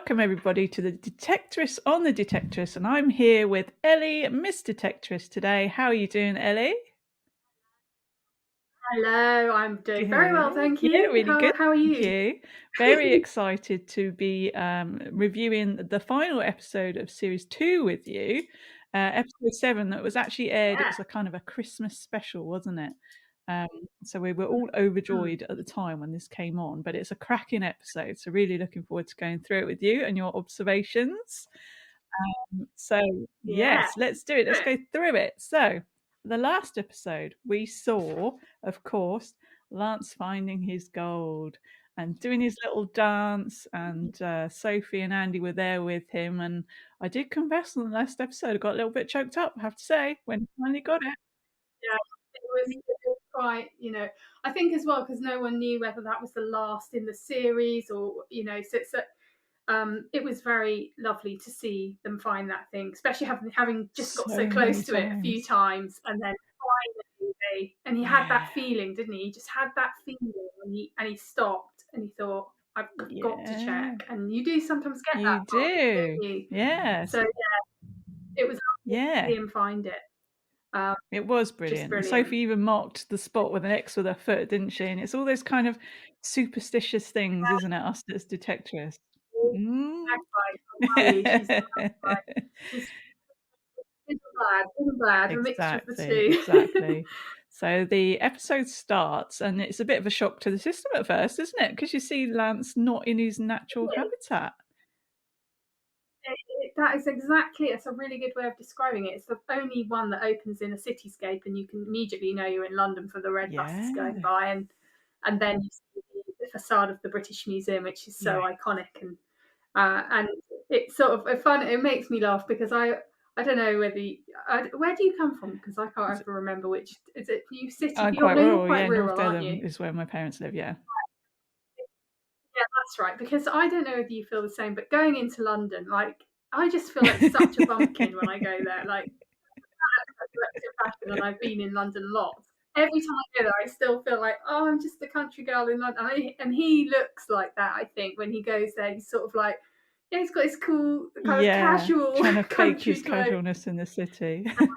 welcome everybody to the Detectorists on the Detectorists, and I'm here with Ellie, Miss Detectorist today. How are you doing, Ellie? Hello, I'm doing very well, thank you. Yeah, really good. How are Thank you? you. Very excited to be reviewing the final episode of Series 2 with you. Episode 7 that was actually aired. It Yeah. was a kind of a Christmas special, wasn't it? Um, so we were all overjoyed at the time when this came on, but it's a cracking episode. So really looking forward to going through it with you and your observations. So Yeah. yes, let's do it. Let's go through it. So the last episode we saw, of course, Lance finding his gold and doing his little dance, and Sophie and Andy were there with him. And I did confess on the last episode, I got a little bit choked up, I have to say, when he finally got it. Yeah, it was quite, I think as well because no one knew whether that was the last in the series or, so it was very lovely to see them find that thing, especially having just got So so many close to it a few times. times, and then finally and he had Yeah. that feeling, didn't he? He just had that feeling, and he stopped and he thought, I've got to Yeah. check. And you do sometimes get You that part, do. don't you? Yes. So yeah, it was lovely to Yeah. see him find it. Um, It was just brilliant. And brilliant. Sophie even marked the spot with an X with her foot, didn't she? And it's all those kind of superstitious things, isn't it? Us as detectives. Mm. Magpie, I'll tell you, she's a magpie. She's good and bad, a mixture of the Exactly, two. exactly. So the episode starts, and it's a bit of a shock to the system at first, isn't it? Because you see Lance not in his natural habitat. That is exactly, it's a really good way of describing it. It's the only one that opens in a cityscape, and you can immediately know you're in London for the red buses going Yeah, by, and then you see the facade of the British Museum, which is so yeah. iconic, and it's sort of fun. It makes me laugh because I don't know whether where do you come from? Because I can't ever remember which is it. You city? I'm quite You're rural, quite yeah. North rural, aren't Dedham you? is where my parents live, yeah. Yeah, that's right. Because I don't know if you feel the same, but going into London, like I just feel like such a bumpkin when I go there. Like fashion, and I've been in London lots. Every time I go there, I still feel like, oh, I'm just a country girl in London. And he looks like that. I think when he goes there, he's sort of like, yeah, he's got his cool kind of Yeah, casual trying to fake country his clothes. casualness in the city. At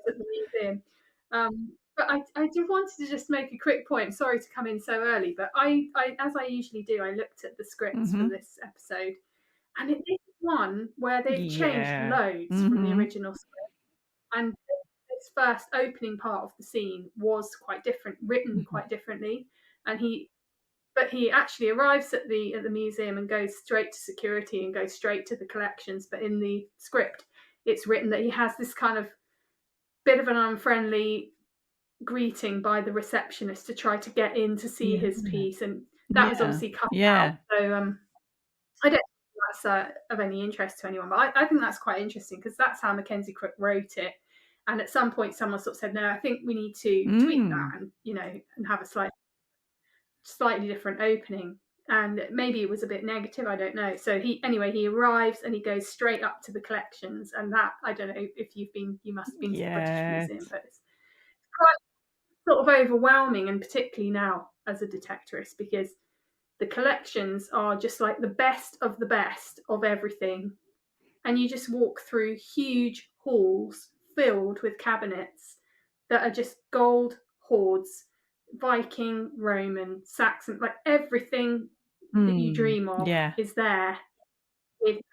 the museum. But I do wanted to just make a quick point. Sorry to come in so early, but as I usually do, I looked at the scripts for Mhm. this episode, and this is one where they've changed Yeah. loads from the Mhm. original script. And this first opening part of the scene was quite different, written Mhm. quite differently, and he actually arrives at the museum and goes straight to security and goes straight to the collections. But in the script, it's written that he has this kind of bit of an unfriendly greeting by the receptionist to try to get in to see Yeah. his piece, and that was Yeah. obviously cut out. Yeah. So I don't think that's of any interest to anyone, but I think that's quite interesting because that's how Mackenzie Crook wrote it. And at some point, someone sort of said, "No, I think we need to tweak that, Mm. and and have a slightly different opening." And maybe it was a bit negative, I don't know. So he arrives and he goes straight up to the collections, and that, I don't know if you must have been to the British Museum, Yes. but it's quite sort of overwhelming, and particularly now as a detectorist, because the collections are just like the best of everything. And you just walk through huge halls filled with cabinets that are just gold hoards, Viking, Roman, Saxon, like everything that you Mm. dream of Yeah. is there with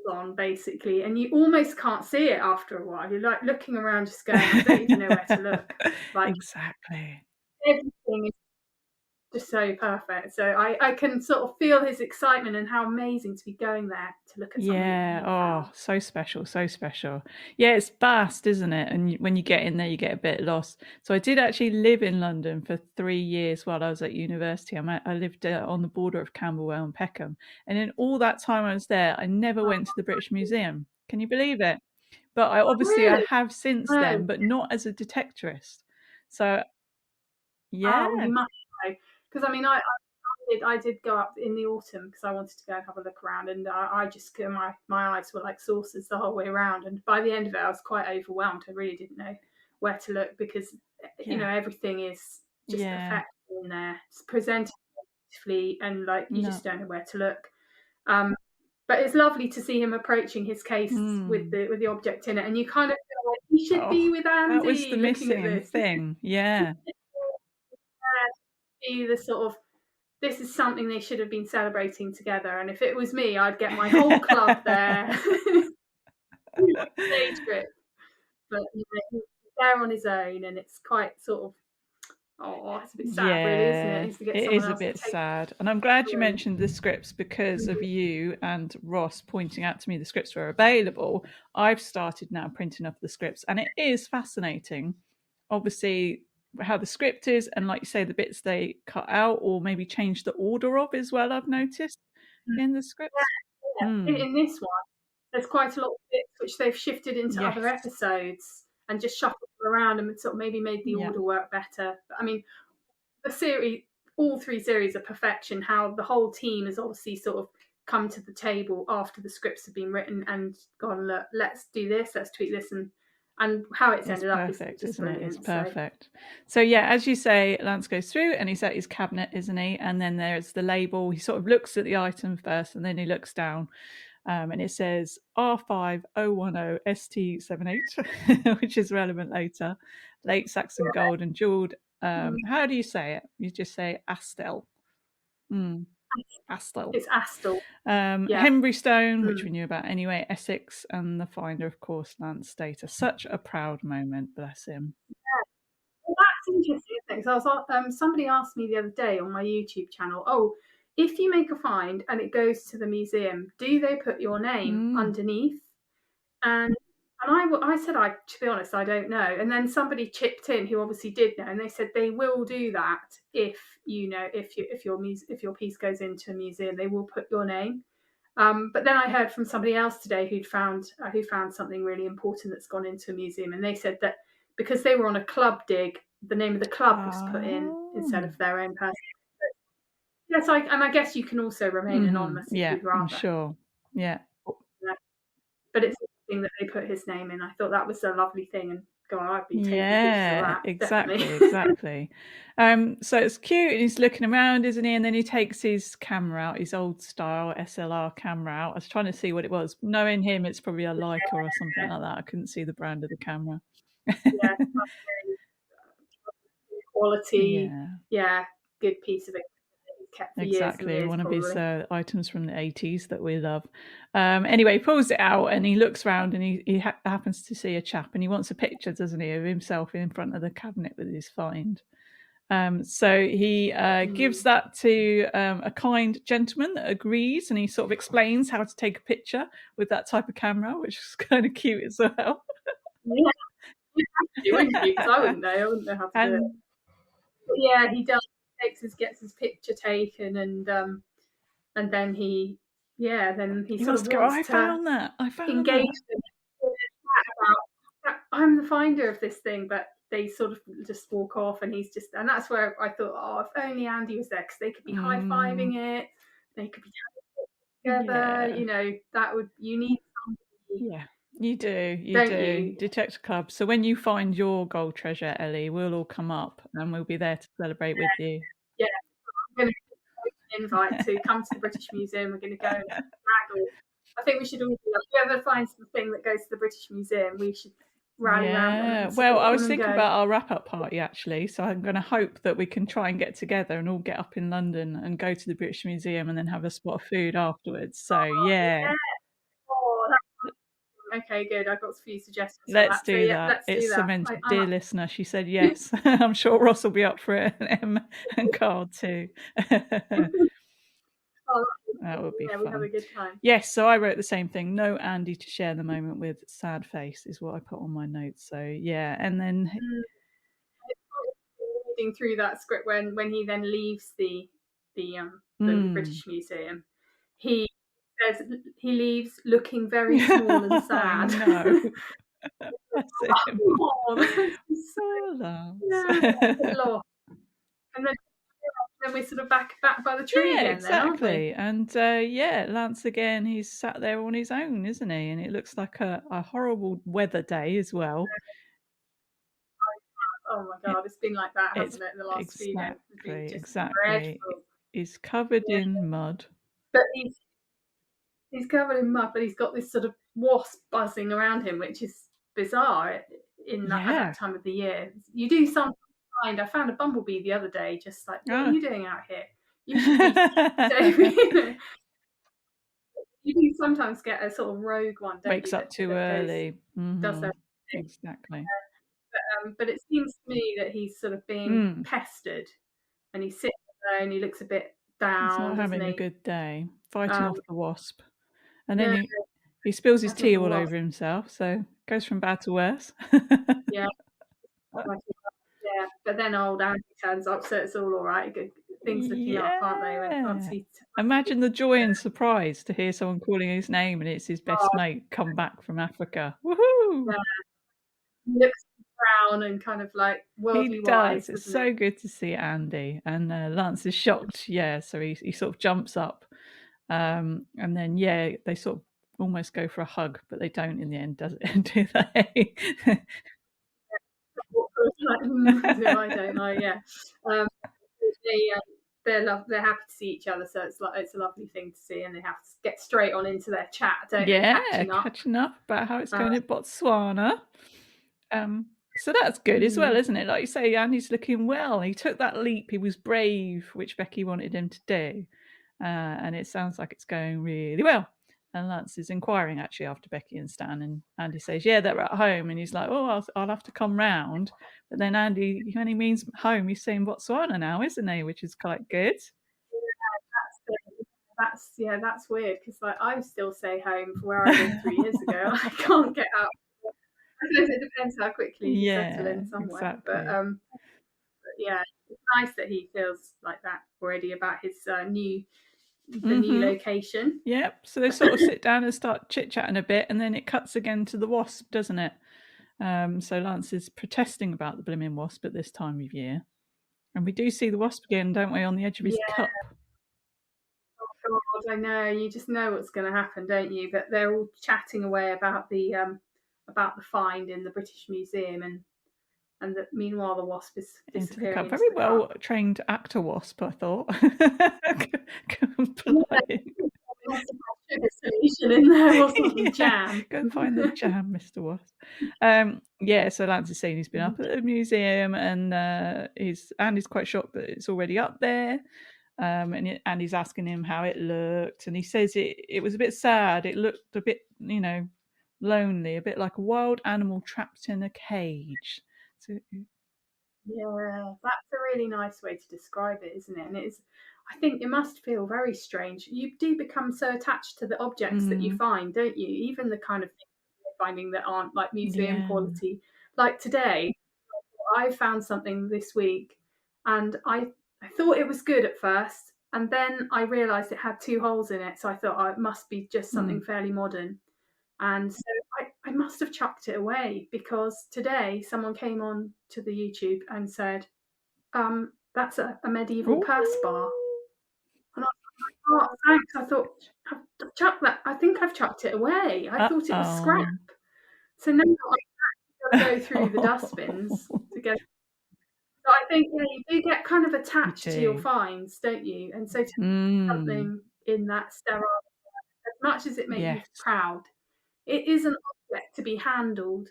on basically, and you almost can't see it after a while. You're like looking around, just going, I don't even know where to look. Like Exactly. everything is just so perfect. So I can sort of feel his excitement and how amazing to be going there to look at something that Yeah. he Oh, found. so special, so special. Yeah, it's vast, isn't it? And when you get in there, you get a bit lost. So I did actually live in London for 3 years while I was at university. I lived on the border of Camberwell and Peckham, and in all that time I was there, I never went to the British Museum. Can you believe it? But I Really? have since No. then, but not as a detectorist. So Oh, you yeah, must know. Because I mean, I did go up in the autumn because I wanted to go and have a look around, and I just my eyes were like saucers the whole way around. And by the end of it, I was quite overwhelmed. I really didn't know where to look because yeah, everything is just yeah. perfect in there. It's presented beautifully, and like you No, just don't know where to look. Um, but it's lovely to see him approaching his case Mm. with the object in it, and you kind of feel like he should be Oh, with that was the Andy looking at missing this. thing. Yeah. Be the sort of, this is something they should have been celebrating together. And if it was me, I'd get my whole club there. Day trip, but you know, he's there on his own, and it's quite sort of, oh, it's a bit sad, really, isn't it? Yeah, Is to get it someone is a else to bit take sad, and I'm glad you away. mentioned the scripts because of you and Ross pointing out to me the scripts were available. I've started now printing off the scripts, and it is fascinating. Obviously, how the script is, and like you say, the bits they cut out or maybe change the order of as well. I've noticed in the scripts. Yeah, Hmm. in this one, there's quite a lot of bits which they've shifted into other Yes. episodes and just shuffled them around and sort of maybe made the Yeah. order work better. But I mean, the series, all three series are perfection. How the whole team has obviously sort of come to the table after the scripts have been written and gone, look, let's do this, let's tweak this, and how it's It's ended up perfect, is isn't it? It's brilliant. So perfect. So yeah, as you say, Lance goes through and he's at his cabinet, isn't he? And then there's the label. He sort of looks at the item first, and then he looks down, and it says R5010ST78, which is relevant later. Late Saxon gold and jeweled. How do you say it? You just say Astel. Mm, Astel. it's Astle. Yeah. Henbury Stone, which Mm. we knew about anyway, Essex, and the finder, of course, Lance Data. Such a proud moment, bless him. Well, that's interesting, isn't it? 'Cause I was, somebody asked me the other day on my YouTube channel, oh, if you make a find and it goes to the museum, do they put your name Mm. underneath? And I said, to be honest, I don't know. And then somebody chipped in who obviously did know, and they said they will do that if you know if your piece goes into a museum, they will put your name. But then I heard from somebody else today who found something really important that's gone into a museum, and they said that because they were on a club dig, the name of the club was put in instead Oh. of their own person. Yes, and I guess you can also remain Mhm. anonymous if Yeah, you'd I'm rather. sure. Yeah. Yeah. But it's interesting that they put his name in. I thought that was a lovely thing, and God, I'd be taking pictures of Yeah, that definitely. exactly, exactly. So it's cute, and he's looking around, isn't he? And then he takes his camera out, his old style SLR camera out. I was trying to see what it was. Knowing him, it's probably a Leica or something like that. I couldn't see the brand of the camera. Yeah, quality. Yeah, Yeah, good piece of it that he's kept for years and exactly. years, One of his probably. items from the 80s that we love. Anyway, he pulls it out and he looks round, and he happens to see a chap, and he wants a picture, doesn't he, of himself in front of the cabinet with his find. So he gives Mm. that to a kind gentleman that agrees, and he sort of explains how to take a picture with that type of camera, which is kind of cute as well. Yeah, you'd have to, wouldn't you? Because I wouldn't know. I wouldn't know how to do it. And But yeah, he does. Gets his picture taken, and then then he he sort wants of to go, wants I to found that. I found engage that. them in a chat about, I'm the finder of this thing, but they sort of just walk off, and he's just, and that's where I thought, oh, if only Andy was there, because they could be high Mm, fiving it, they could be together, yeah. that would, you need somebody, Yeah. You do. You don't do. you? Detector Club. So when you find your gold treasure, Ellie, we'll all come up and we'll be there to celebrate with you. Yeah, I'm going to invite to come to the British Museum. We're going to go and raggle. I think we should all do that. If whoever finds the thing that goes to the British Museum, we should rally around them Yeah. and Well, I support them was and thinking go. about our wrap up party actually. So I'm going to hope that we can try and get together and all get up in London and go to the British Museum and then have a spot of food afterwards. So, yeah, Yeah, oh, okay, good. I've got a few suggestions for let's that. So do yeah, that. let's do It's that. cemented. I'm Dear up. listener, she said yes. I'm sure Ross will be up for it, and Em and Carl too. Oh, That would be yeah, we have a fun. good time. Yes, so I wrote the same thing. No Andy to share the moment with. Sad face is what I put on my notes. So yeah, and then Mm. Reading through that script when he then leaves the mm, British Museum, he says he leaves looking very small and I sad. know. That's him. Oh, that's just so, Oh, Lance. yeah, a lot. And then we're sort of back by the tree Yeah, again, then, aren't we? exactly. And yeah, Lance again, he's sat there on his own, isn't he? And it looks like a horrible weather day as well. Oh my It, God, it's been like that, it's hasn't it? The last few days has been exactly, just exactly. dreadful. He's covered Yeah. in mud. But he's covered in mud, but he's got this sort of wasp buzzing around him, which is bizarre in that at Yeah. that time of the year. You do sometimes find. I found a bumblebee the other day, just like, what are Oh. you doing out here? You should be safe. You do sometimes get a sort of rogue one, don't Wakes you? up too That goes early. does their thing. Exactly. But it seems to me that he's sort of being Mm. pestered, and he's sitting there and he looks a bit He's down, not doesn't having a he? good day. Fighting Um, off the wasp. And then no, he spills his fighting off tea the all wasp. over himself, so goes from bad to worse. Yeah, like, yeah. But then old Andy turns up, so it's all right. Good things looking up, aren't they? When once Yeah. he, Imagine the joy and surprise to hear someone calling his name and it's his best oh, mate come back from Africa. Woohoo! yeah, he looks brown and kind of like He worldly does. wise, It's doesn't he? so good to see Andy. And Lance is shocked. Yeah, so he sort of jumps up. And then, yeah, they sort of almost go for a hug, but they don't in the end, does it? Do they? Like, do I? Don't I? Yeah. Um, they they're happy to see each other, so it's a lovely thing to see, and they have to get straight on into their chat, don't they? Yeah, Catching up. catching up about how it's Uh, going in Botswana. So that's good as well, mm, isn't it? Like you say, Andy's looking well. He took that leap. He was brave, which Becky wanted him to do. And it sounds like it's going really well. And Lance is inquiring actually after Becky and Stan, and Andy says, "Yeah, they're at home." And he's like, "Oh, I'll have to come round." But then Andy, when he means home, he's saying Botswana now, isn't he? Which is quite good. that's weird because like I still stay home for where I lived 3 years ago. I can't get out. I suppose it depends how quickly you settle Yeah, in somewhere, exactly. but yeah, it's nice that he feels like that already about his new Mm-hmm. location. Yep. So they sort of sit down and start chit chatting a bit, and then it cuts again to the wasp, doesn't it? So Lance is protesting about the blooming wasp at this time of year. And we do see the wasp again, don't we, on the edge of his Yeah, cup. oh God, I know. You just know what's going to happen, don't you? But they're all chatting away about the find in the British Museum, and meanwhile the wasp is Into the disappearing cup. into Very the well cup. trained actor wasp, I thought. Yeah, Complying. must have had sugar solution in there or something, Yeah, jam. go and find the jam, Mr. Wasp. Yeah, so Lance is saying he's been up at the museum, and Andy's quite shocked that it's already up there. And he's asking him how it looked, and he says it was a bit sad. It looked a bit, lonely, a bit like a wild animal trapped in a cage. So, Yeah, that's a really nice way to describe it, isn't it? And it is, I think it must feel very strange. You do become so attached to the objects that you mm, find, don't you? Even the kind of things you're finding that aren't like museum yeah, quality. Like today, I found something this week, and I thought it was good at first, and then I realised it had two holes in it, so I thought, oh, it must be just something mm. fairly modern. And so I must have chucked it away because today someone came on to the YouTube and said, that's a medieval Ooh. purse bar. And I thought, oh, thanks. I thought, I've chucked that. I think I've chucked it away. I thought it was scrap. Uh-oh. So now I've got to go through the dustbins to get. So I think yeah, you do get kind of You attached to your do. finds, don't you? And so to Mm. something in that sterile, as much as it makes you Yes. proud, it is an object to be handled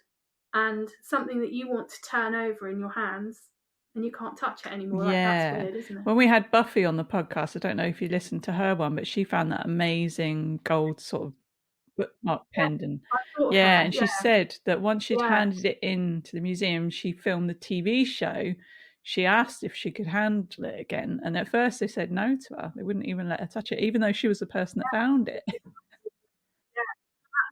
and something that you want to turn over in your hands and you can't touch it anymore. Like that's Yeah. weird, isn't it? When we had Buffy on the podcast, I don't know if you listened to her one, but she found that amazing gold sort of bookmark Yeah, pendant. I thought of Yeah, her. and Yeah, she said that once she'd yeah, handed it in to the museum, she filmed the TV show. She asked if she could handle it again, and at first they said no to her. They wouldn't even let her touch it, even though she was the person that found it. yeah.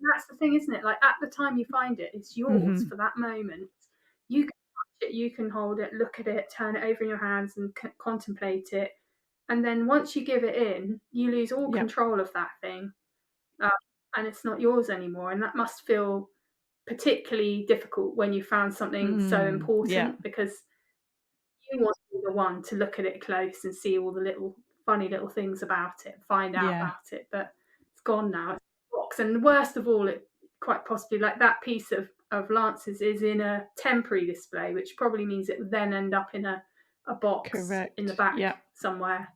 And that's the thing, isn't it? Like at the time you find it, it's yours Hmm. for that moment. You can touch it, you can hold it, look at it, turn it over in your hands, and contemplate it. And then once you give it in, you lose all Yep. control of that thing, um, and it's not yours anymore. And that must feel particularly difficult when you found something so Mm, yeah. important because you want to be the one to look at it close and see all the little funny little things about it, find out Yeah. about it. But it's gone now. It's in a box. And worst of all, it quite possibly like that piece of Lance's is in a temporary display, which probably means it would then end up in a box in the Correct. back Yeah. somewhere.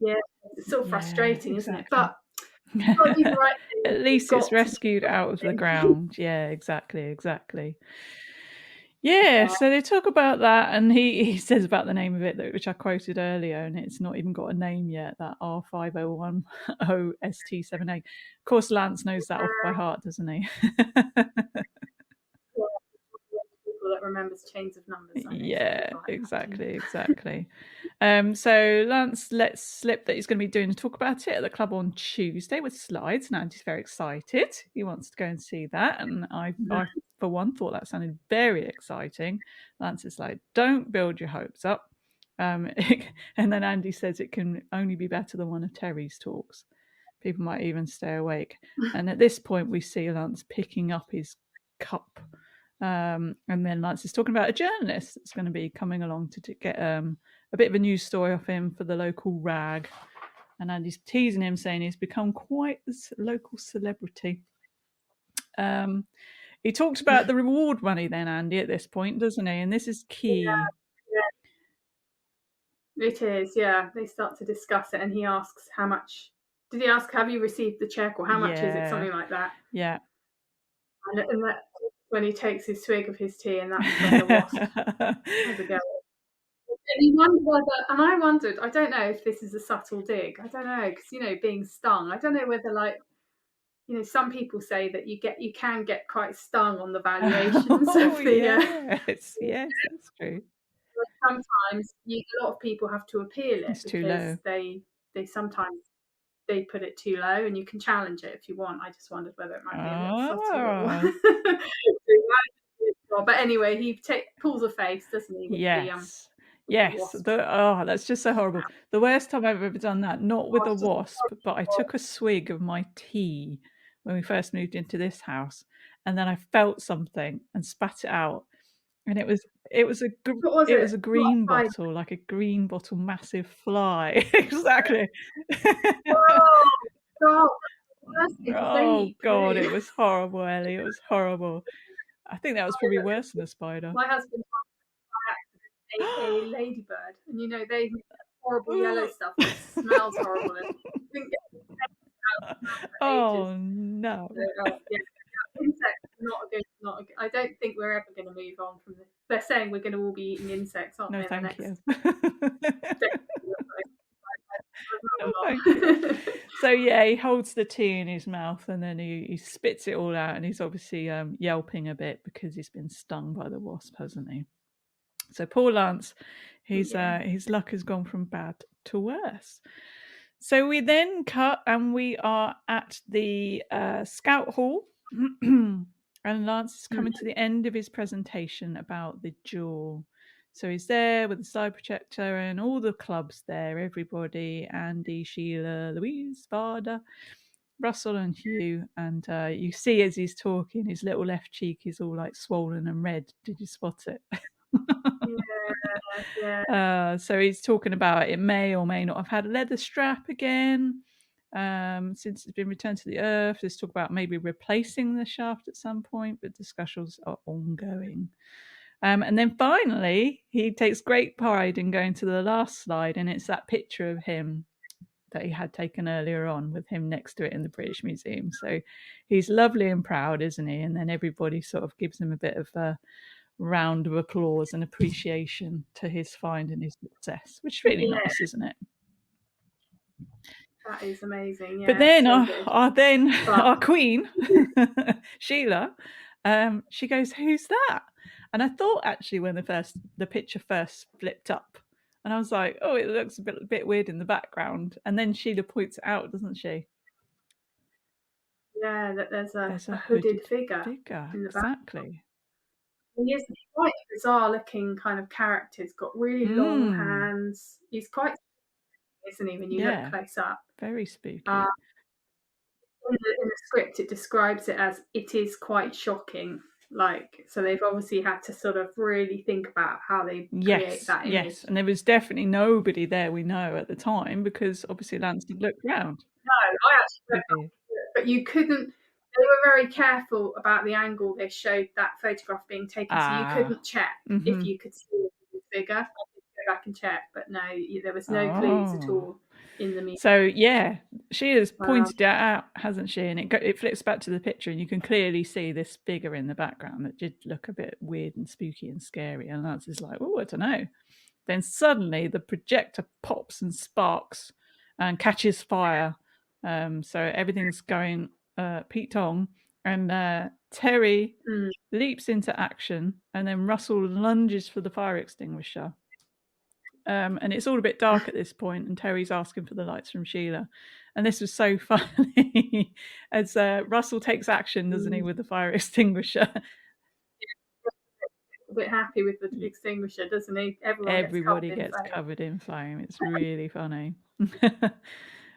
Yeah, it's sort of Yeah, frustrating, isn't it? exactly. But You've got to do the right thing. At You've least it's got to do rescued the right out of the thing. ground. Yeah, exactly, exactly. Yeah, Yeah. so they talk about that, and he says about the name of it, which I quoted earlier, and it's not even got a name yet, that R5010 OST78. Of course, Lance knows that off by heart, doesn't he? Yeah. People that remembers chains of numbers. I know some Yeah, people like that too. exactly, exactly. So Lance lets slip that he's going to be doing a talk about it at the club on Tuesday with slides, and Andy's very excited. He wants to go and see that, and I for one, thought that sounded very exciting. Lance is like, "Don't build your hopes up," and then Andy says it can only be better than one of Terry's talks. People might even stay awake. And at this point, we see Lance picking up his cup. And then Lance is talking about a journalist that's going to be coming along to get a bit of a news story off him for the local rag. And Andy's teasing him, saying he's become quite a local celebrity. He talks about the reward money then, Andy, at this point, doesn't he? And this is key. Yeah, it is. Yeah, they start to discuss it, and he asks how much. Did he ask, "Have you received the check?" or "How much is it?" Yeah. Something like that. Yeah. And that's when he takes his swig of his tea, and that's when the wasp has a go. And you wonder whether, and I wondered, I don't know if this is a subtle dig. I don't know, because being stung. I don't know whether, like, some people say that you can get quite stung on the valuations Oh, of the. yes. Yes, that's true. Sometimes a lot of people have to appeal it It's too because low. they sometimes they put it too low, and you can challenge it if you want. I just wondered whether it might be a little subtle or. Oh, But anyway, he pulls a face, doesn't he, yes. with the Yes. wasps. That's just so horrible. The worst time I've ever done that, not with Oh, a it's just wasp, but I took a swig of my tea when we first moved into this house, and then I felt something and spat it out. And what was it it? was a Not green a spider. bottle, like a green bottle, massive fly. Exactly. Oh God, that's the worst thing to say Oh you can God, do. it was horrible, Ellie. It was horrible. I think that was probably worse than a spider. My husband ate a ladybird, and they make that horrible yellow stuff that smells horrible, and didn't get the taste out of his mouth for ages. Oh no. So, yeah, insects not a good. I don't think we're ever going to move on from this. They're saying we're going to all be eating insects, aren't No, they? In the thank next you. decade No, or thank you. so. So yeah, he holds the tea in his mouth and then he spits it all out, and he's obviously yelping a bit because he's been stung by the wasp, hasn't he? So poor Lance, Yeah. his luck has gone from bad to worse. So we then cut and we are at the scout hall. And Lance is coming to the end of his presentation about the duel. So he's there with the side projector and all the clubs there, everybody, Andy, Sheila, Louise, Varda, Russell and Hugh. And you see as he's talking, his little left cheek is all like swollen and red. Did you spot it? Yeah, yeah. So he's talking about it may or may not have had a leather strap again since it's been returned to the earth. There's talk about maybe replacing the shaft at some point, but discussions are ongoing. And then finally, he takes great pride in going to the last slide, and it's that picture of him that he had taken earlier on with him next to it in the British Museum. So he's lovely and proud, isn't he? And then everybody sort of gives him a bit of a round of applause and appreciation to his find and his success, which is really Yeah, nice, isn't it? that is amazing. But Yeah, then so good. But our queen, Sheila, she goes, "Who's that?" And I thought actually when the picture first flipped up, and I was like, "Oh, it looks a bit weird in the background." And then Sheila points it out, doesn't she? yeah, that there's There's a a hooded hooded figure figure, in the back. exactly. He is quite a bizarre looking kind of character. He's got really long Mm, hands. He's quite, isn't he, when you look yeah, close up? very Uh, spooky. in the script, it describes it as it is quite shocking. Like, so they've obviously had to sort of really think about how they create Yes, that image. yes. And there was definitely nobody there we know at the time because obviously Lance had looked round. No, I actually read Did he? that, but you couldn't. They were very careful about the angle they showed that photograph being taken, so you Ah. couldn't check if Mm-hmm. you could see the figure. I had to go back and check, but no, there was no clues at Oh. all in the media. So yeah, She has Um, pointed it out, hasn't she? And it flips back to the picture, and you can clearly see this figure in the background that did look a bit weird and spooky and scary. And Lance is like, oh, I don't know. Then suddenly the projector pops and sparks and catches fire. So everything's going Pete Tong, and Terry mm, leaps into action, and then Russell lunges for the fire extinguisher. And it's all a bit dark at this point, and Terry's asking for the lights from Sheila. And this was so funny as Russell takes action, doesn't he, mm. with the fire extinguisher? A bit happy with the extinguisher, doesn't he? Everyone gets covered Everybody in gets flame. covered in flame. It's really funny.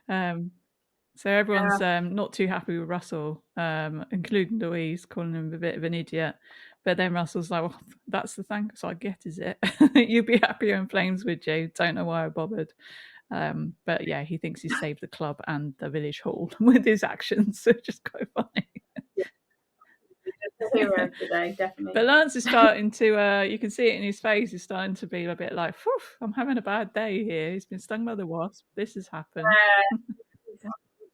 um, so Yeah, everyone's not too happy with Russell, including Louise, calling him a bit of an idiot. But then Russell's like, well, that's the thanks I get, is it? You'd be happier in flames, would you? Don't know why I bothered. But yeah, he thinks he's saved the club and the village hall with his actions. So it's just quite funny. yeah, the hero of the day, definitely. But Lance is starting to, you can see it in his face, he's starting to be a bit like, phew, I'm having a bad day here. He's been stung by the wasp. This has happened.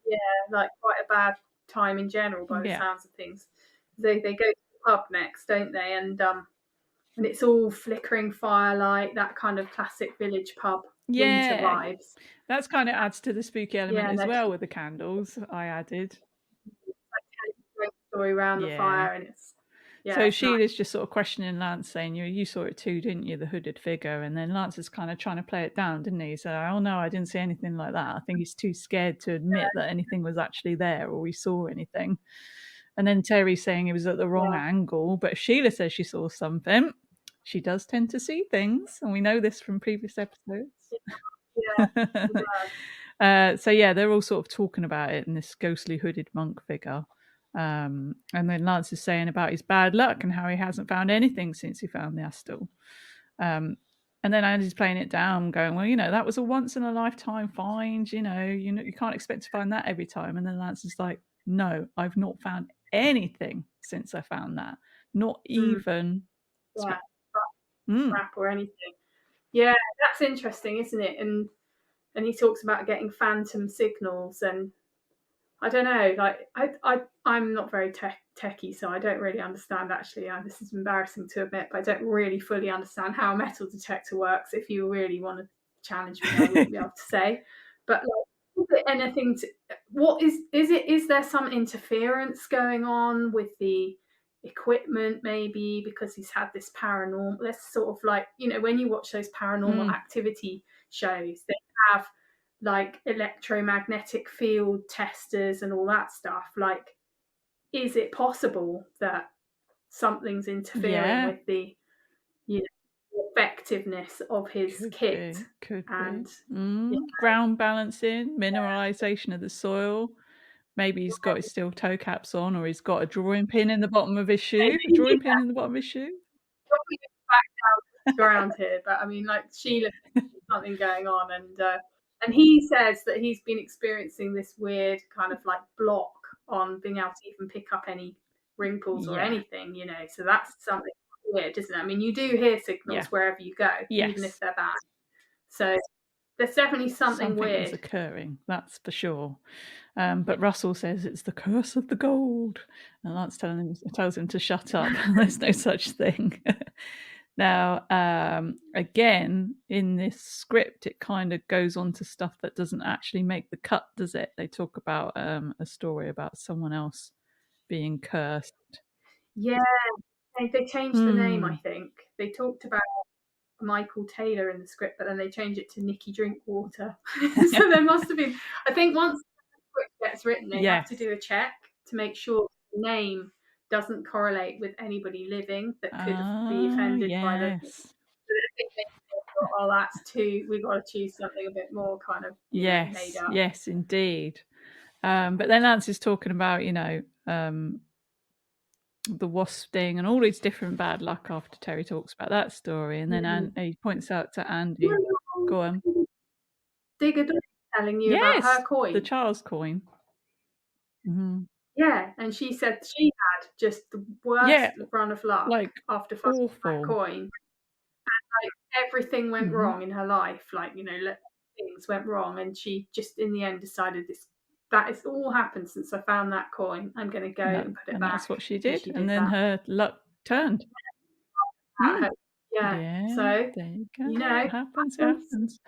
Yeah, like quite a bad time in general by the Yeah. sounds of things. They go to the pub next, don't they? And it's all flickering firelight, that kind of classic village pub winter Yeah. vibes. That's kind of adds to the spooky element Yeah, and as they're well with the candles, I added. like telling a great story around the Yeah. fire, and So it's nice. Sheila's just sort of questioning Lance, saying, you saw it too, didn't you, the hooded figure? And then Lance is kind of trying to play it down, didn't he? So, oh no, I didn't see anything like that. I think he's too scared to admit that anything was actually there or he saw anything. And then Terry's saying he was at the wrong Yeah, angle. But if Sheila says she saw something, she does tend to see things. And we know this from previous episodes. yeah, it does. So yeah, they're all sort of talking about it and this ghostly hooded monk figure. And then Lance is saying about his bad luck and how he hasn't found anything since he found the Astle. Um, and then Andy's playing it down, going, "Well, that was a once in a lifetime find. You can't expect to find that every time." And then Lance is like, "No, I've not found anything since I found that. Not Mm, even yeah, scrap." Mm, crap or anything. Yeah, that's interesting, isn't it? And he talks about getting phantom signals, and I don't know, like I'm not very techie, so I don't really understand actually. This is embarrassing to admit, but I don't really fully understand how a metal detector works. If you really want to challenge me, I wouldn't be able to say. But like, is it anything to what is it? Is there some interference going on with the equipment, maybe because he's had this paranormal? That's sort of like when you watch those paranormal mm, activity shows, they have like electromagnetic field testers and all that stuff. Like, is it possible that something's interfering yeah, with the effectiveness of his could kit? be, could be. And yeah, Ground balancing, mineralization of the soil. Maybe he's got his steel toe caps on, or he's got a drawing pin in the bottom of his shoe. A maybe drawing pin in the bottom of his shoe. probably back down to the ground here, but I mean, like Sheila, something going on, and he says that he's been experiencing this weird kind of like block on being able to even pick up any wrinkles or Yeah, anything, So that's something weird, isn't it? I mean, you do hear yeah, signals wherever you go, even if yes. they're bad. So there's definitely something Something is weird. occurring, that's for sure. But Russell says it's the curse of the gold, and Lance tells him to shut up. There's no such thing. Now, again, in this script, it kind of goes on to stuff that doesn't actually make the cut, does it? They talk about a story about someone else being cursed. Yeah, they changed the name. I Hmm. think they talked about Michael Taylor in the script, but then they changed it to Nikki Drinkwater. So there must have been. I think once the script gets written, they have to Yes. do a check to make sure the name doesn't correlate with anybody living that could be Ah, offended by the. yes. I think they thought, oh, that's too. We've got to choose something a bit more kind of made Yes. up. Yes, indeed. But then Lance is talking about, the wasp sting and all these different bad luck after Terry talks about that story. And then Mm. He points out to Andy, go on. Digger telling you about her Yes, the coin. Charles coin. Hmm. Yeah, and she said she had just the worst Yeah, run of luck like after finding that awful. coin. Like everything went Hmm. wrong in her life. Like things went wrong, and she just in the end decided this. that has all happened since I found that coin. I'm going to go and put it and that's back. what she And did. she And did then that. her luck turned. Mm. Yeah. Yeah, So, there you you go. know, It happens. It happens. happens.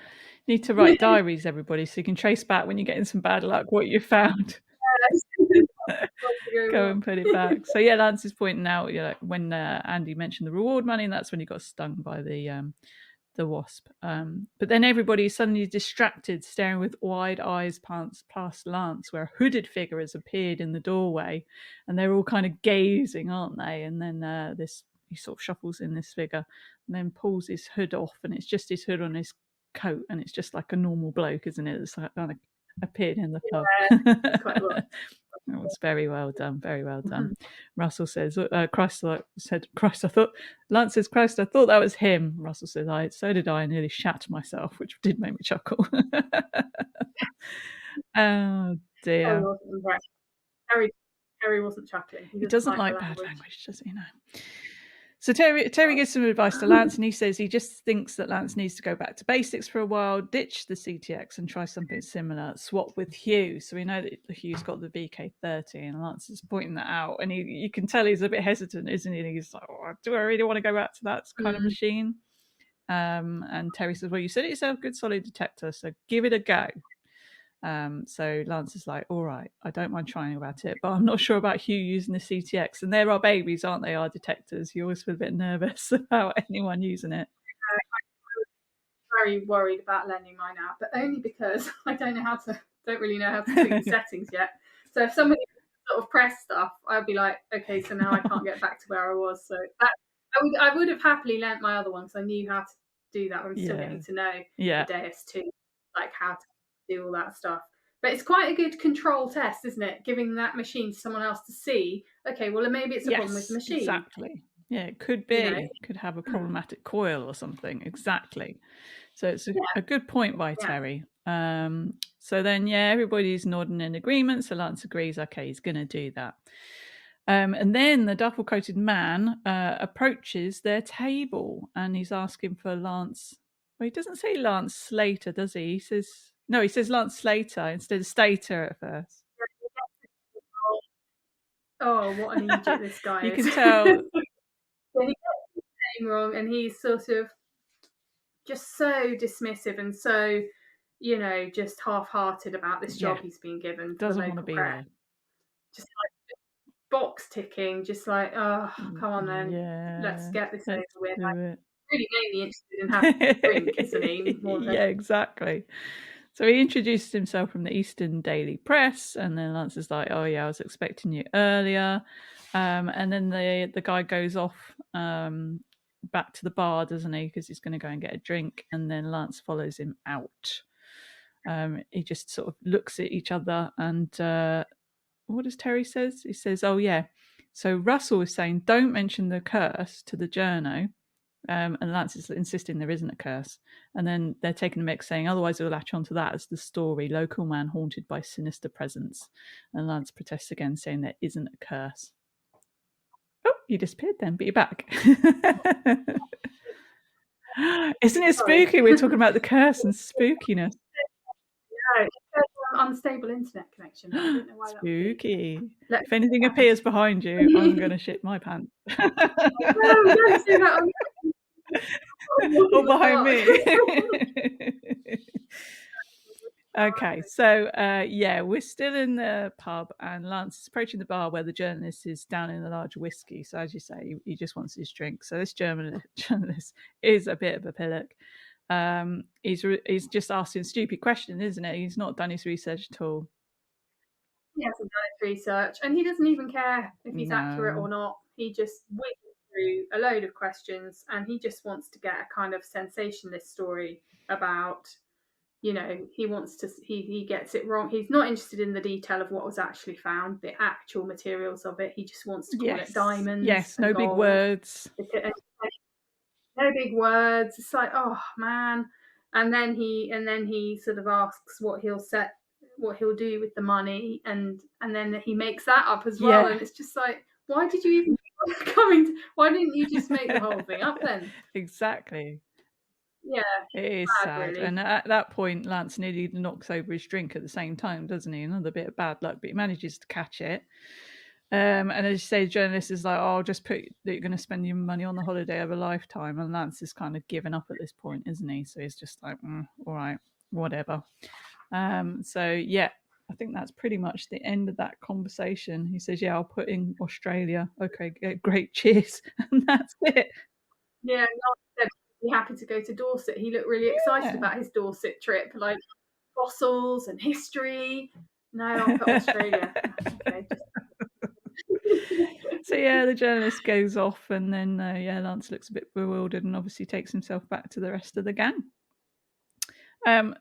Need to write diaries, everybody, so you can trace back when you're getting some bad luck what you found. Go and put it back. So yeah, Lance is pointing out, when Andy mentioned the reward money, and that's when he got stung by the wasp. But then everybody is suddenly distracted, staring with wide eyes past Lance, where a hooded figure has appeared in the doorway, and they're all kind of gazing, aren't they? And then he sort of shuffles in this figure, and then pulls his hood off, and it's just his hood on his coat, and it's just like a normal bloke, isn't it? It's like kind of appeared in the pub. Yeah, quite a lot. That was very well done, very well done. Russell says, Christ said, Christ, I thought, Lance says, Christ, I thought that was him. Russell says, so did I nearly shat myself, which did make me chuckle. Oh dear. Harry wasn't chuckling. He He doesn't doesn't like the like bad language. language, does he? No. So Terry gives some advice to Lance, and he says he just thinks that Lance needs to go back to basics for a while, ditch the CTX, and try something similar. Swap with Hugh. So we know that Hugh's got the VK30, and Lance is pointing that out, and you can tell he's a bit hesitant, isn't he? And he's like, "Do I really want to go back to that kind of machine?" And Terry says, "Well, you said it's a good solid detector, so give it a go." So Lance is like, all right, I don't mind trying about it, but I'm not sure about Hugh using the CTX. And they're our babies, aren't they? Our detectors. You always feel a bit nervous about anyone using it. I'm very worried about lending mine out, but only because I don't really know how to tweak the settings yet. So if somebody sort of pressed stuff, I'd be like, okay, so now I can't get back to where I was. So that I would have happily lent my other one, because I knew how to do that. I'm still getting to know the Deus too, like how to do all that stuff. But it's quite a good control test, isn't it? Giving that machine to someone else to see, okay, well, maybe it's a problem with the machine. Exactly. Yeah, it could be. Could have a problematic coil or something. Exactly. So it's a good point by Terry. So then, everybody's nodding in agreement. So Lance agrees, okay, he's going to do that. And then the duffel-coated man approaches their table, and he's asking for Lance. Well, he doesn't say Lance Slater, does he? He says Lance Slater instead of Stater at first. Oh, what an idiot this guy is. You is. can tell. He gets his name wrong, and he's sort of just so dismissive and so, just half-hearted about this job he's been given. Doesn't want to be there. Just like box ticking, just like, oh, come on then, let's get this over with. Like, really mainly interested in having a drink, isn't he? Yeah, exactly. So he introduced himself from the Eastern Daily Press, and then Lance is like, "Oh yeah, I was expecting you earlier." And then the guy goes off back to the bar, doesn't he? Because he's going to go and get a drink, and then Lance follows him out. He just sort of looks at each other, and what does Terry says? He says, "Oh yeah." So Russell is saying, "Don't mention the curse to the journo." And Lance is insisting there isn't a curse. And then they're taking the mix, saying, otherwise we'll latch onto that as the story, local man haunted by sinister presence. And Lance protests again, saying there isn't a curse. Oh, you disappeared then, but you're back. Isn't it spooky? We're talking about the curse and spookiness. Yeah, it says unstable internet connection. But I don't know why that would be. Spooky. If anything appears behind you, I'm going to shit my pants. No, don't say that. Or behind me. Okay, so we're still in the pub, and Lance is approaching the bar where the journalist is down in a large whiskey. So as you say, he just wants his drink. So this journalist is a bit of a pillock. He's just asking stupid questions, isn't it? He's not done his research at all. He hasn't done his research, and he doesn't even care if he's accurate or not. He just whizzes through a load of questions, and he just wants to get a kind of sensationalist story about, he gets it wrong. He's not interested in the detail of what was actually found, the actual materials of it. He just wants to call it diamonds. Yes, no big words. No big words. It's like, oh man. And then he sort of asks what he'll do with the money, and then he makes that up as well. And it's just like, why did you even why didn't you just make the whole thing up then? Exactly. Yeah, It is bad sad, and really. at that point, Lance nearly knocks over his drink at the same time, doesn't he? Another bit of bad luck, but he manages to catch it. And as you say, the journalist is like, "Oh, just put that you're going to spend your money on the holiday of a lifetime." And Lance is kind of given up at this point, isn't he? So he's just like, "All right, whatever." So yeah, I think that's pretty much the end of that conversation. He says, "Yeah, I'll put in Australia." Okay, great, cheers, and that's it. Yeah, Lance said he'd be happy to go to Dorset. He looked really excited Yeah. about his Dorset trip, like fossils and history. No, I'll put Australia. Okay, just So yeah, the journalist goes off, and then yeah, Lance looks a bit bewildered, and obviously takes himself back to the rest of the gang.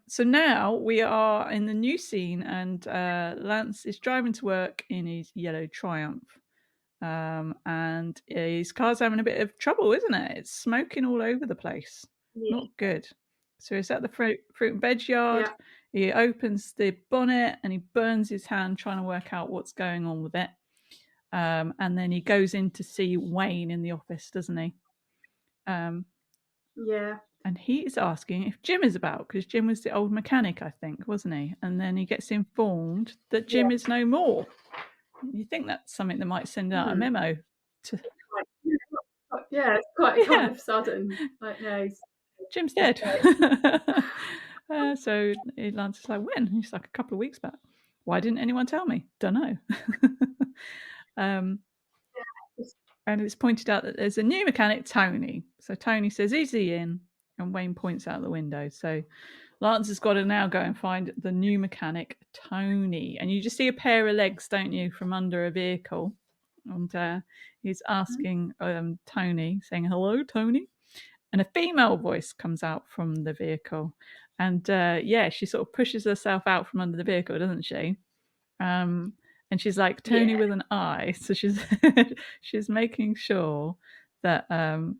So now we are in the new scene, and Lance is driving to work in his yellow Triumph. And his car's having a bit of trouble, isn't it? It's smoking all over the place. yeah, Not good. So he's at the fruit and veg yard. yeah, He opens the bonnet and he burns his hand trying to work out what's going on with it. And then he goes in to see Wayne in the office, doesn't he? Um, yeah, and he is asking if Jim is about, because Jim was the old mechanic, I think, wasn't he? And then he gets informed that yeah. Jim is no more. You think that's something that might send out a Hmm. memo to, Yeah, it's quite kind yeah, of sudden. Like, no, Jim's he's dead. dead. So Lance is like, when? And he's like, a couple of weeks back. Why didn't anyone tell me? Don't know. um, and it's pointed out that there's a new mechanic, Tony. So Tony says, easy in, and Wayne points out the window. So Lance has got to now go and find the new mechanic, Tony. And you just see a pair of legs, don't you, from under a vehicle. And he's asking Tony, saying, hello, Tony. And a female voice comes out from the vehicle. And yeah, she sort of pushes herself out from under the vehicle, doesn't she? Um, and she's like Tony Yeah, with an I. So she's she's making sure that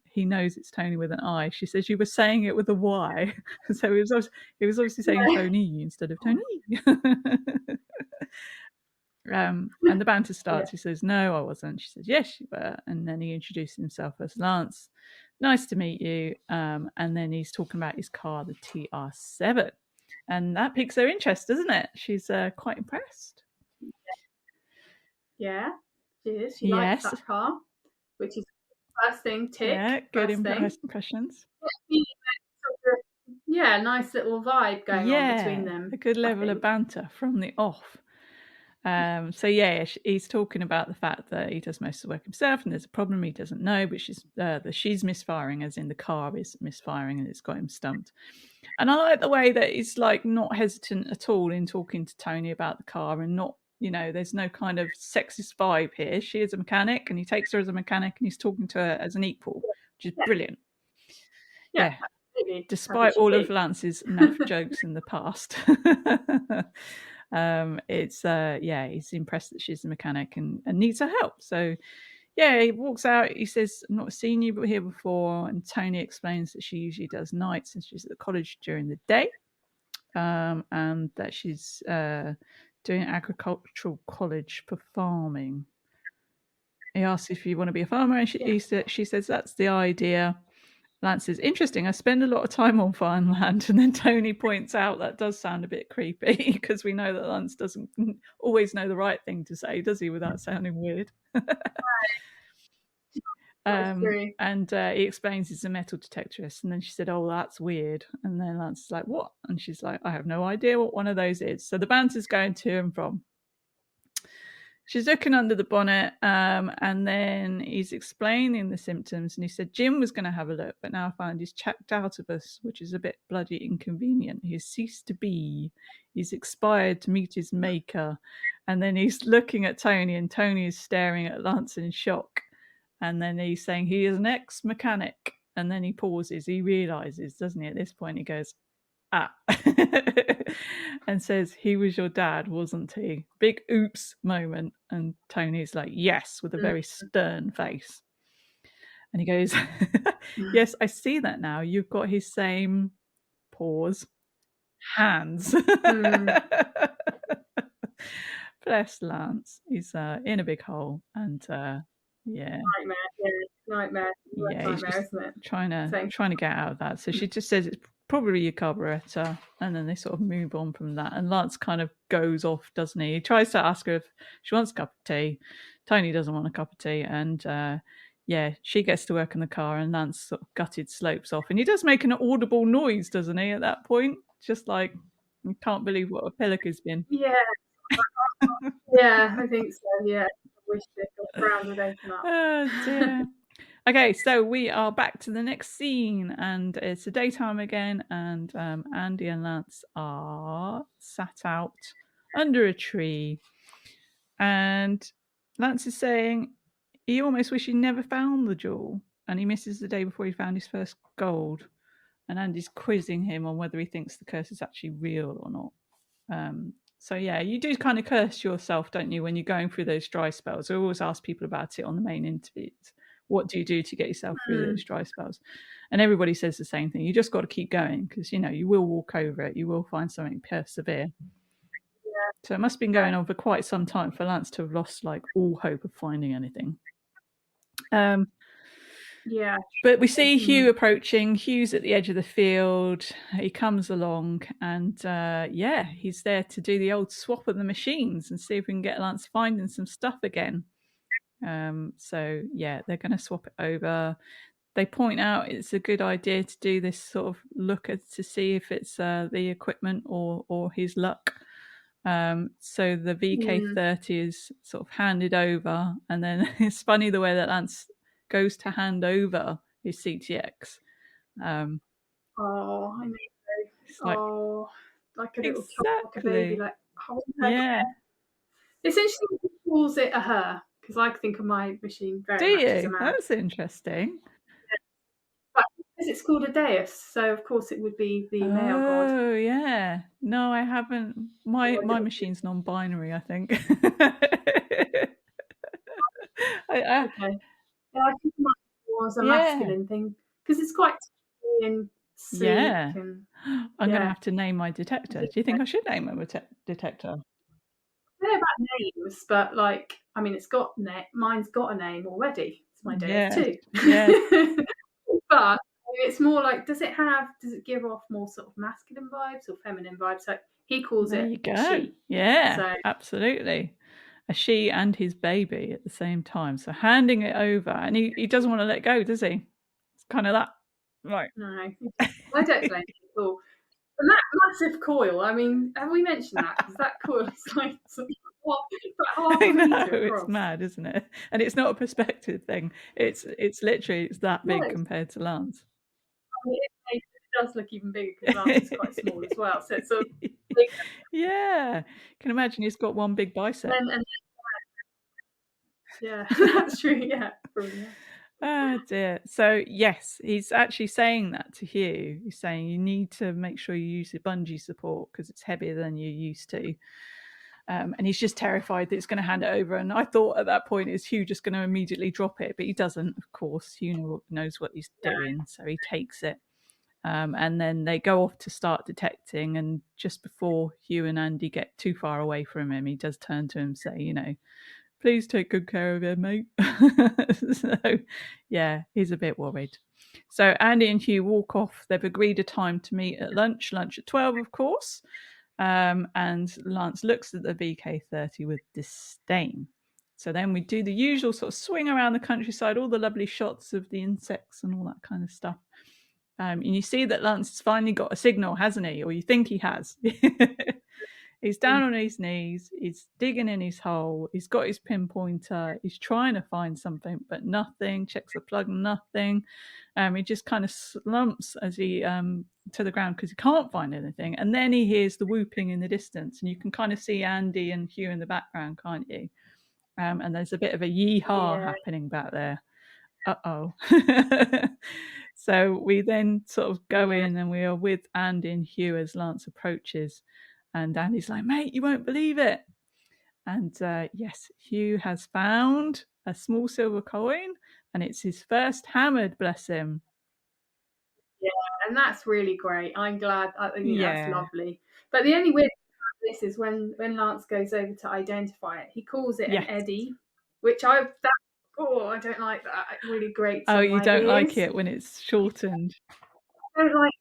he knows it's Tony with an I. She says you were saying it with a Y, so he was obviously saying yeah, Tony instead of Tony. And the banter yeah, starts. He says, "No, I wasn't." She says, "Yes, you were." And then he introduces himself as Lance. Nice to meet you. And then he's talking about his car, the TR7, and that piques her interest, doesn't it? She's quite impressed. yeah. She is. She likes Yes, that car, which is first thing. yeah, Tick. good First thing. impressions. Yeah, nice little vibe going on between Yeah, a them. good I level of think. banter from the off. So yeah, he's talking about the fact that he does most of the work himself, and there's a problem he doesn't know, but she's misfiring, as in the car is misfiring, and it's got him stumped. And I like the way that he's like not hesitant at all in talking to Tony about the car, and not, there's no kind of sexist vibe here. She is a mechanic, and he takes her as a mechanic, and he's talking to her as an equal, which is Yeah, brilliant. yeah, Yeah, absolutely. As it despite should all of be. Lance's naff jokes in the past. It's yeah, he's impressed that she's a mechanic and needs her help. So yeah, he walks out. He says, "I've not seen you here before." And Tony explains that she usually does nights and she's at the college during the day, and that she's doing agricultural college for farming. He asks if you want to be a farmer, and Yeah, she says that's the idea. Lance says, interesting, I spend a lot of time on farmland. And then Tony points out that does sound a bit creepy because we know that Lance doesn't always know the right thing to say, does he, without sounding weird? that's true. And he explains he's a metal detectorist. And then she said, oh, that's weird. And then Lance is like, what? And she's like, I have no idea what one of those is. So the banter's going to and from. She's looking under the bonnet, and then he's explaining the symptoms. And he said Jim was going to have a look, but now I find he's checked out of us, which is a bit bloody inconvenient. He's ceased to be. He's expired to meet his maker. And then he's looking at Tony, and Tony is staring at Lance in shock. And then he's saying he is an ex-mechanic. And then he pauses. He realizes, doesn't he? At this point, he goes, ah, and says, he was your dad, wasn't he? Big oops moment. And Tony's like, yes, with a very stern face. And he goes, Mm. yes, I see that now. You've got his same pause hands. Mm. Bless Lance. He's in a big hole. And yeah. Nightmare. Yeah, nightmare, worst Yeah, he's nightmare, just isn't it? trying to Same. trying to get out of that. So she just says it's probably your carburetor, and then they sort of move on from that. And Lance kind of goes off, doesn't he? He tries to ask her if she wants a cup of tea. Tony doesn't want a cup of tea, and yeah, she gets to work in the car, and Lance sort of gutted slopes off, and he does make an audible noise, doesn't he? At that point, just like you can't believe what a pillock has been. Yeah, yeah, I think so. Yeah, I wish the ground would open up. Oh dear. Okay, so we are back to the next scene, and it's the daytime again, and Andy and Lance are sat out under a tree, and Lance is saying he almost wishes he never found the jewel, and he misses the day before he found his first gold, and Andy's quizzing him on whether he thinks the curse is actually real or not. So yeah, you do kind of curse yourself, don't you, when you're going through those dry spells? I always ask people about it on the main interviews. What do you do to get yourself through Mm, those dry spells? And everybody says the same thing. You just got to keep going because you will walk over it. You will find something, persevere. yeah, So it must have been going okay. on for quite some time for Lance to have lost like all hope of finding anything. Um, Yeah. But we see Mm. Hugh approaching. Hugh's at the edge of the field. He comes along, and yeah, he's there to do the old swap of the machines and see if we can get Lance finding some stuff again. So yeah, they're going to swap it over. They point out it's a good idea to do this sort of look at to see if it's the equipment or his luck. So the Mm. VK30 is sort of handed over, and then it's funny the way that Lance goes to hand over his CTX. Um, Oh, I know. it's like Oh, like a little child, like a baby, exactly, like holding her. yeah. It's interesting he calls it a her, because I think of my machine Do very much as a you? man. That's interesting. But because it's called a deus, so of course it would be the male god. Oh yeah. No, I haven't. My Otherwise it my would be machine's non-binary, I think. I, okay. Yeah, I think mine was a yeah, masculine thing because it's quite tiny and sleek yeah. and I'm going to yeah. have to name my I detector. think Do you so. think I should name my detector? I don't know about names, but like, I mean, mine's got a name already. It's my deus Yes, too. yes. But it's more like, does it give off more sort of masculine vibes or feminine vibes? So he calls There it you a go. she. Yeah, So absolutely. A she and his baby at the same time. So handing it over, and he doesn't want to let go, does he? It's kind of that, right? no, I don't blame people. And that massive coil, I mean, have we mentioned that? Because that coil is like about half I a know metre it's across. mad, isn't it? And it's not a perspective thing. It's literally it's that No, big it's, compared to Lance. I mean, it does look even bigger because Lance is quite small as well. So it's a big, Yeah, can imagine he's got one big bicep. and yeah, that's true. Yeah, probably. Yeah. Oh dear. So yes, he's actually saying that to Hugh. He's saying you need to make sure you use the bungee support because it's heavier than you're used to. And he's just terrified that it's going to hand it over. And I thought at that point, is Hugh just going to immediately drop it? But he doesn't, of course. Hugh knows what he's doing, so he takes it. And then they go off to start detecting. And just before Hugh and Andy get too far away from him, he does turn to him and say, please take good care of him, mate. So, yeah, he's a bit worried. So Andy and Hugh walk off. They've agreed a time to meet at lunch at 12, of course. And Lance looks at the VK30 with disdain. So then we do the usual sort of swing around the countryside, all the lovely shots of the insects and all that kind of stuff. And you see that Lance has finally got a signal, hasn't he? Or you think he has. He's down on his knees, he's digging in his hole, he's got his pinpointer, he's trying to find something, but nothing, checks the plug, nothing. He just kind of slumps as he to the ground because he can't find anything. And then he hears the whooping in the distance, and you can kind of see Andy and Hugh in the background, can't you? And there's a bit of a yee-haw Yeah, happening back there. Uh-oh. So we then sort of go yeah, in and we are with Andy and Hugh as Lance approaches. And Andy's like, mate, you won't believe it. And yes, Hugh has found a small silver coin and it's his first hammered, bless him. yeah. And that's really great. I'm glad. I think that's Yeah. lovely. But the only weird thing about this is when Lance goes over to identify it, he calls it an Yes. eddy, which I that oh, I don't like that. It really grates Oh, on you my don't like ears. it when it's shortened? I don't like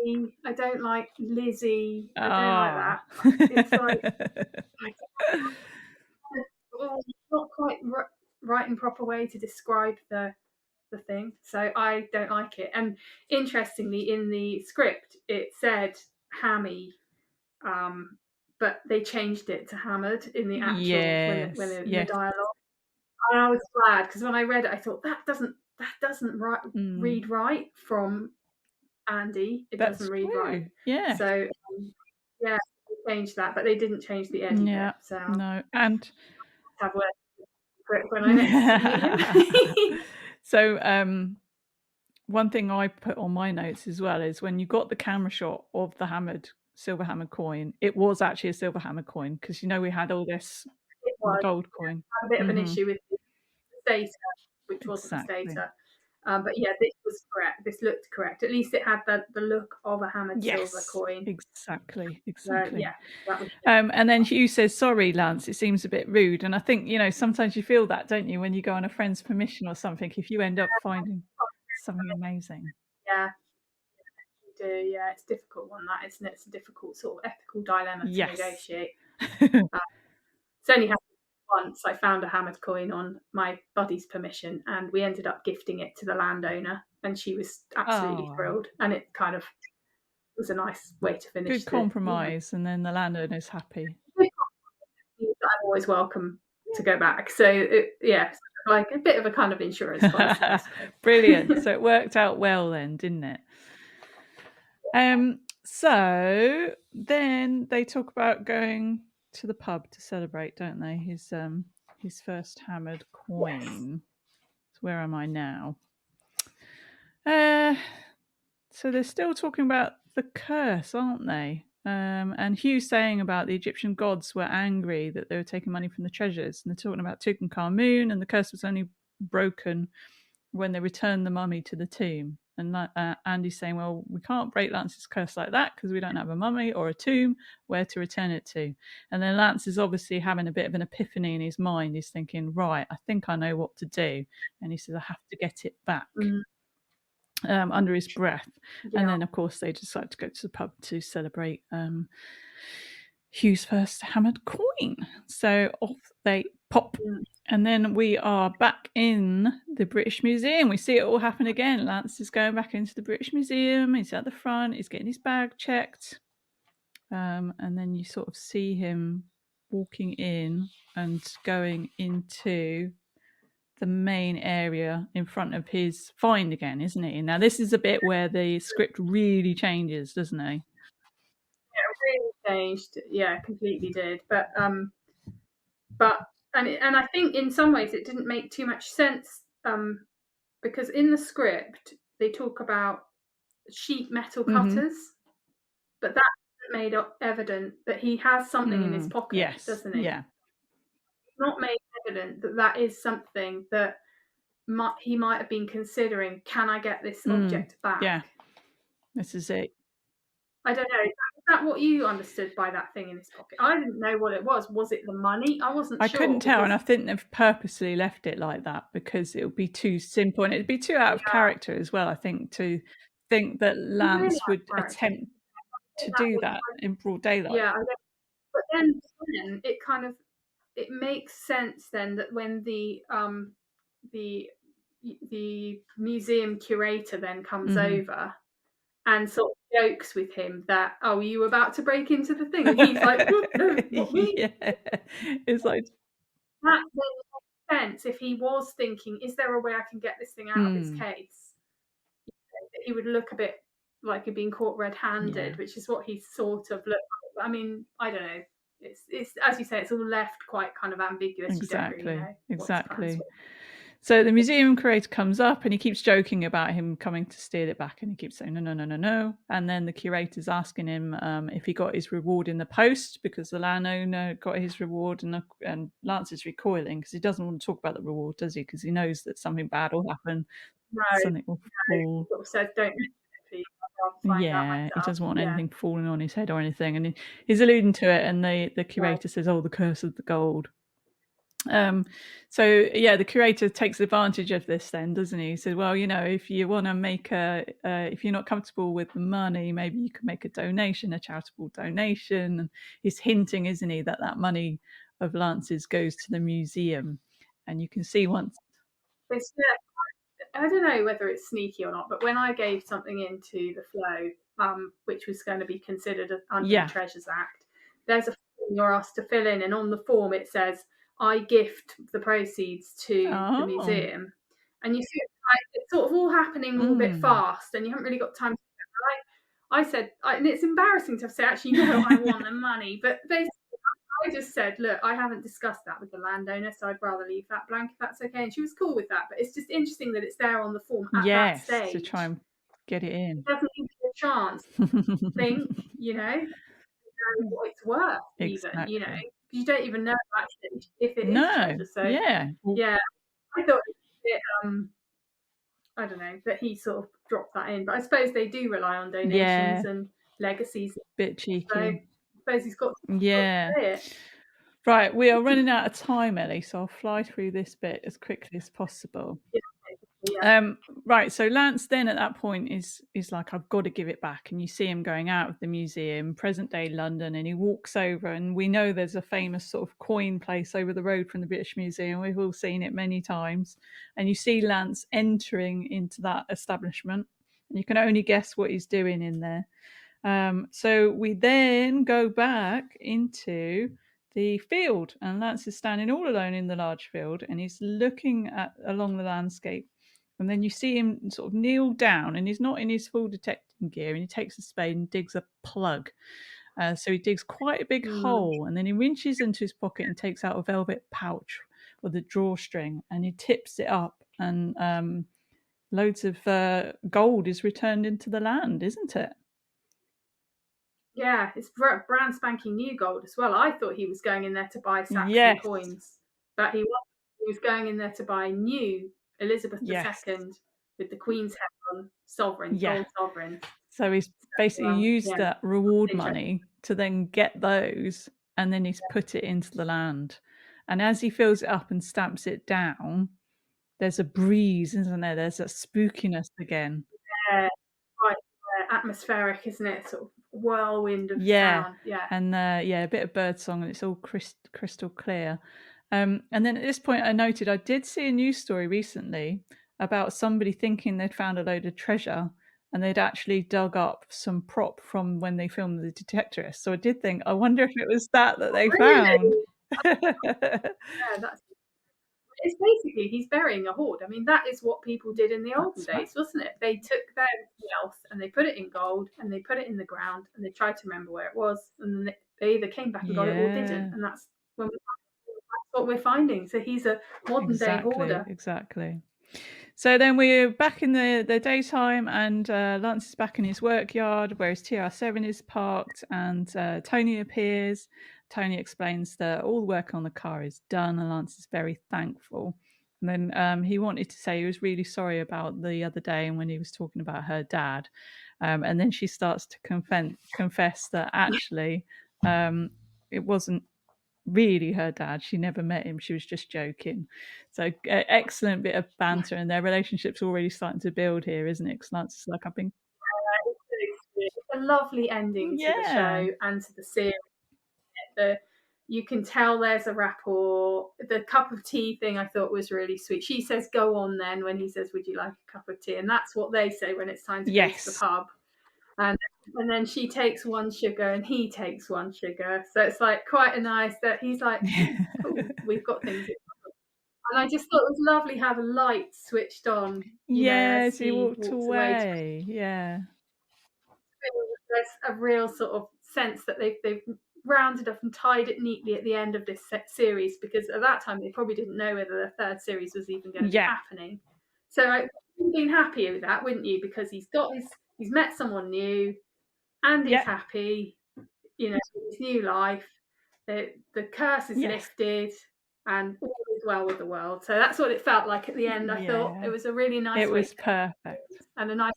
Patty. I don't like Lizzie. I don't like Ah. that. It's like, I oh, not quite right and proper way to describe the thing. So I don't like it. And interestingly, in the script, it said hammy, um, but they changed it to hammered in the actual when Yes, in the yes. dialogue. And I was glad because when I read it, I thought that doesn't Mm, read right from Andy. It doesn't that's read right. true. Yes. So yeah, they changed that, but they didn't change the Eddie bit. Yeah. So I'll No, and have words for it when I next meet him. so, one thing I put on my notes as well is when you got the camera shot of the silver hammered coin, it was actually a silver hammered coin because we had all this It the was gold coin. had a bit of an Mhm. issue with the stator, which wasn't the Exactly. stator. But yeah, this was correct. This looked correct. At least it had the look of a hammered silver Yes, coin. exactly, exactly. Yeah, that was And then Hugh says, "Sorry, Lance, it seems a bit rude." And I think, sometimes you feel that, don't you, when you go on a friend's permission or something, if you end up finding something amazing. yeah, you do. Yeah, it's a difficult one, that isn't it? It's a difficult sort of ethical dilemma to Yes. negotiate. Uh, it's only happened once. I found a hammered coin on my buddy's permission, and we ended up gifting it to the landowner, and she was absolutely Oh, thrilled. And it kind of was a nice way to finish good compromise, and then the landowner's happy. I'm always welcome to go back. So yeah, like a bit of a kind of insurance policy, I suppose. Brilliant. So it worked out well then, didn't it? So then they talk about going to the pub to celebrate, don't they? His first hammered Yes. coin. So where am I now? Uh so they're still talking about the curse, aren't they? And Hugh's saying about the Egyptian gods were angry that they were taking money from the treasures, and they're talking about Tutankhamun, and the curse was only broken when they returned the mummy to the tomb. And Andy's saying, well, we can't break Lance's curse like that because we don't have a mummy or a tomb where to return it to. And then Lance is obviously having a bit of an epiphany in his mind. He's thinking, right, I think I know what to do. And he says, I have to get it back. Mm, Under his breath. And yeah. then, of course, they decide to go to the pub to celebrate Hugh's first hammered coin. So off they pop. Mm, And then we are back in the British Museum. We see it all happen again. Lance is going back into the British Museum. He's at the front. He's getting his bag checked. And then you sort of see him walking in and going into the main area in front of his find again, isn't it? Now, this is a bit where the script really changes, doesn't it? yeah, it really changed. Yeah, completely did. But and I think in some ways it didn't make too much sense, because in the script they talk about sheet metal Mm-hmm. cutters, but that made evident that he has something in his pocket, Yes. doesn't he? Yeah. Not made evident that that is something that he might have been considering. Can I get this object Yeah. back? This is it. I don't know. Is that what you understood by that thing in his pocket? I didn't know what it was. Was it the money? I wasn't I couldn't sure tell, and because I think they've purposely left it like that because it would be too simple and it'd be too out of yeah, character as well. I think to think that he's really Lance would out of character. attempt I to think that do was that in broad daylight. yeah. But then it kind of it makes sense then that when the the museum curator then comes Mm-hmm. over and sort of jokes with him that, oh, you were about to break into the thing, and he's like, no, not me. Yeah, it's like, That then makes sense if he was thinking, is there a way I can get this thing out of its mm, case? He would look a bit like he'd been caught yeah, red-handed, which is what he sort of looked like. I mean, I don't know. It's as you say, it's all left quite kind of ambiguous. You don't really exactly, know what his plans exactly. were. So the museum curator comes up and he keeps joking about him coming to steal it back, and he keeps saying no, no, no, no, no. And then the curator's asking him if he got his reward in the post because the landowner got his reward, and Lance is recoiling because he doesn't want to talk about the reward, does he? Because he knows that something bad will happen, No, something will he fall. sort of said, don't mention it, please. I'll find out Yeah, he myself. doesn't want Yeah, anything falling on his head or anything, and he's alluding to it. And the no, curator says, "Oh, the curse of the gold." Um, so yeah, the curator takes advantage of this then, doesn't he? He said, well, if you want to make if you're not comfortable with the money, maybe you could make a donation, a charitable donation. And he's hinting, isn't he, that money of Lance's goes to the museum. And you can see once. It's, I don't know whether it's sneaky or not, but when I gave something into the flow, which was going to be considered under the Yeah. Treasures Act, there's a form you're asked to fill in, and on the form it says, "I gift the proceeds to the Oh. museum," and you see it's sort of all happening all a bit Mm. fast, and you haven't really got time. I said, and it's embarrassing to say, actually, no, I want the money, but basically I just said, look, I haven't discussed that with the landowner, so I'd rather leave that blank if that's okay. And she was cool with that. But it's just interesting that it's there on the form at that Yes, to try stage. and get it It in. doesn't give you a chance to think, know what it's worth, even, Exactly. because you don't even know actually if it is No. treasure. So, Yeah. Well, yeah, I thought it was a bit, I don't know, that he sort of dropped that in. But I suppose they do rely on donations yeah. and legacies. Bit So cheeky. I suppose he's got to Yeah. say it. Right, we are running out of time, Ellie, so I'll fly through this bit as quickly as possible. Yeah, yeah. Um, right, so Lance then at that point is like, I've got to give it back, and you see him going out of the museum, present day London, and he walks over, and we know there's a famous sort of coin place over the road from the British Museum. We've all seen it many times, and you see Lance entering into that establishment, and you can only guess what he's doing in there. So we then go back into the field, and Lance is standing all alone in the large field, and he's looking along the landscape. And then you see him sort of kneel down, and he's not in his full detecting gear, and he takes a spade and digs a plug. So he digs quite a big Mm. hole, and then he reaches into his pocket and takes out a velvet pouch with a drawstring, and he tips it up, and loads of gold is returned into the land, isn't it? Yeah, it's brand spanking new gold as well. I thought he was going in there to buy Saxon Yes, coins, but he was going in there to buy new Elizabeth yes, II with the Queen's head on sovereigns, yeah. gold sovereigns. So he's basically used Yeah, that reward interesting. money to then get those, and then he's put it into the land. And as he fills it up and stamps it down, there's a breeze, isn't there? There's a spookiness again. Yeah, quite atmospheric, isn't it? Sort of whirlwind of Yeah, sound. Yeah. and yeah, a bit of bird song, and it's all crystal clear. And then at this point, I noted I did see a news story recently about somebody thinking they'd found a load of treasure, and they'd actually dug up some prop from when they filmed The Detectorist. So I did think, I wonder if it was that they found. Really? Yeah, that's it's basically he's burying a hoard. I mean, that is what people did in the olden That's right. days, wasn't it? They took their wealth and they put it in gold and they put it in the ground and they tried to remember where it was, and then they either came back and got it or didn't, Yeah, and that's what we're finding. So he's a modern day exactly, hoarder. exactly. So then we're back in the daytime, and Lance is back in his work yard where his TR7 is parked, and Tony appears. Tony explains that all the work on the car is done, and Lance is very thankful. And then he wanted to say he was really sorry about the other day and when he was talking about her dad. And then she starts to confess that actually it wasn't really her dad. She never met him. She was just joking. So excellent bit of banter, and their relationship's already starting to build here, isn't it? Because Lance is like, I've been, It's a lovely ending to the yeah, show and to the series. The, you can tell there's a rapport. The cup of tea thing I thought was really sweet. She says, "Go on then," when he says, "Would you like a cup of tea?" And that's what they say when it's time to go to the yes, pub. And then she takes one sugar and he takes one sugar. So it's like quite a nice that he's like, cool, we've got things. And I just thought it was lovely how the light switched on, as yes. He he walked walks away to away. Yeah, there's a real sort of sense that they've rounded up and tied it neatly at the end of this series, because at that time they probably didn't know whether the third series was even going to be yeah, happening. So I would have been happy with that, wouldn't you? Because he's met someone new and he's yeah, happy, his new life. The curse is yes, lifted and all is well with the world. So that's what it felt like at the end. I thought it yeah. was a really It nice way was to perfect. and a nice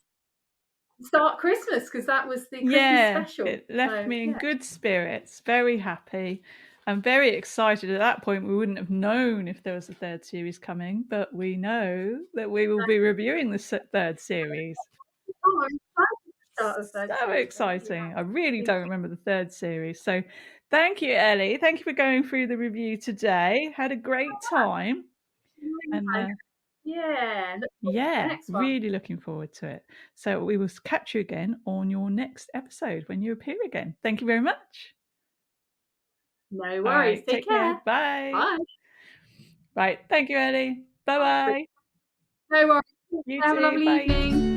start Christmas because that was the Christmas Yeah, special. it left So me in yeah, good spirits, very happy. I'm very excited. At that point, we wouldn't have known if there was a third series coming, but we know that we will be reviewing the third series. Oh, I'm excited to start the third So series then. exciting. I really Yeah. don't remember the third series. So thank you, Ellie. Thank you for going through the review today. Had a great time. And Yeah, look forward to the yeah, next one. really looking forward to it. So we will catch you again on your next episode when you appear again. Thank you very much. No All worries. right, Take take care. care. Bye. Bye. Right, thank you, Ellie. Bye bye. No worries. You Have a too. lovely Bye. evening.